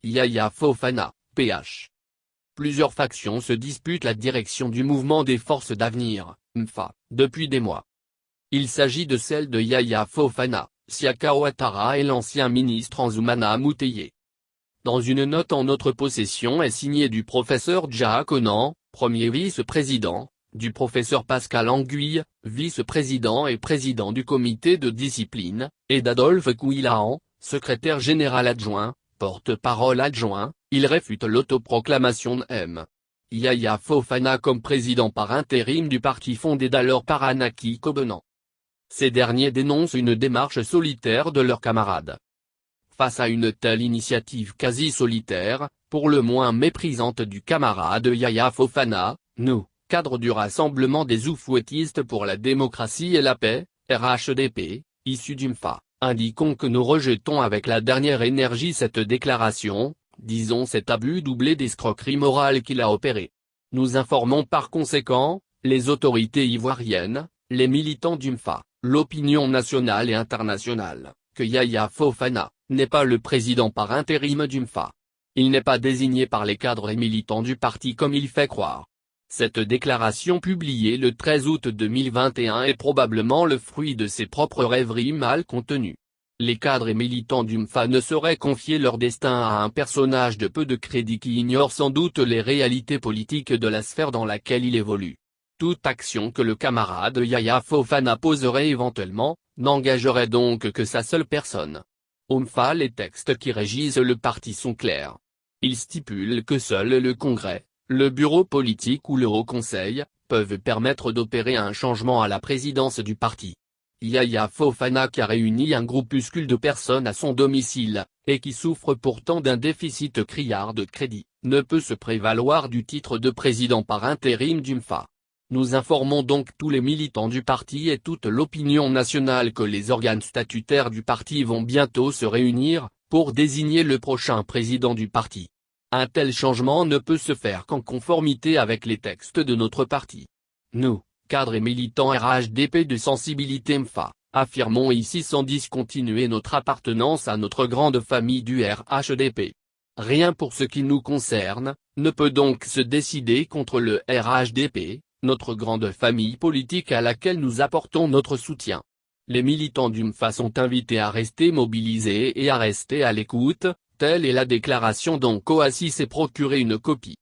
Yahya Fofana, PH. Plusieurs factions se disputent la direction du mouvement des forces d'avenir, MFA, depuis des mois. Il s'agit de celle de Yahya Fofana, Siaka Ouattara et l'ancien ministre Ansoumana Mouteye. Dans une note en notre possession est signée du professeur Dja Conan, premier vice-président, du professeur Pascal Anguille, vice-président et président du comité de discipline, et d'Adolphe Kouilahan, secrétaire général adjoint, porte-parole adjoint. Il réfute l'autoproclamation de M. Yahya Fofana comme président par intérim du parti fondé d'alors par Anaki Kobenan. Ces derniers dénoncent une démarche solitaire de leurs camarades. Face à une telle initiative quasi solitaire, pour le moins méprisante du camarade Yahya Fofana, nous, cadres du Rassemblement des Oufouettistes pour la démocratie et la paix, RHDP, issus du MFA, indiquons que nous rejetons avec la dernière énergie cette déclaration. Disons cet abus doublé d'escroquerie morale qu'il a opéré. Nous informons par conséquent, les autorités ivoiriennes, les militants du MFA, l'opinion nationale et internationale, que Yahya Fofana n'est pas le président par intérim du MFA. Il n'est pas désigné par les cadres et militants du parti comme il fait croire. Cette déclaration publiée le 13 août 2021 est probablement le fruit de ses propres rêveries mal contenues. Les cadres et militants du MFA ne sauraient confier leur destin à un personnage de peu de crédit qui ignore sans doute les réalités politiques de la sphère dans laquelle il évolue. Toute action que le camarade Yahya Fofana poserait éventuellement, n'engagerait donc que sa seule personne. Au MFA, les textes qui régissent le parti sont clairs. Ils stipulent que seul le Congrès, le bureau politique ou le Haut Conseil, peuvent permettre d'opérer un changement à la présidence du parti. Yahya Fofana qui a réuni un groupuscule de personnes à son domicile, et qui souffre pourtant d'un déficit criard de crédit, ne peut se prévaloir du titre de président par intérim du MFA. Nous informons donc tous les militants du parti et toute l'opinion nationale que les organes statutaires du parti vont bientôt se réunir, pour désigner le prochain président du parti. Un tel changement ne peut se faire qu'en conformité avec les textes de notre parti. Nous, cadres et militants RHDP de sensibilité MFA, affirmons ici sans discontinuer notre appartenance à notre grande famille du RHDP. Rien pour ce qui nous concerne, ne peut donc se décider contre le RHDP, notre grande famille politique à laquelle nous apportons notre soutien. Les militants du MFA sont invités à rester mobilisés et à rester à l'écoute, telle est la déclaration dont Coassis s'est procuré une copie.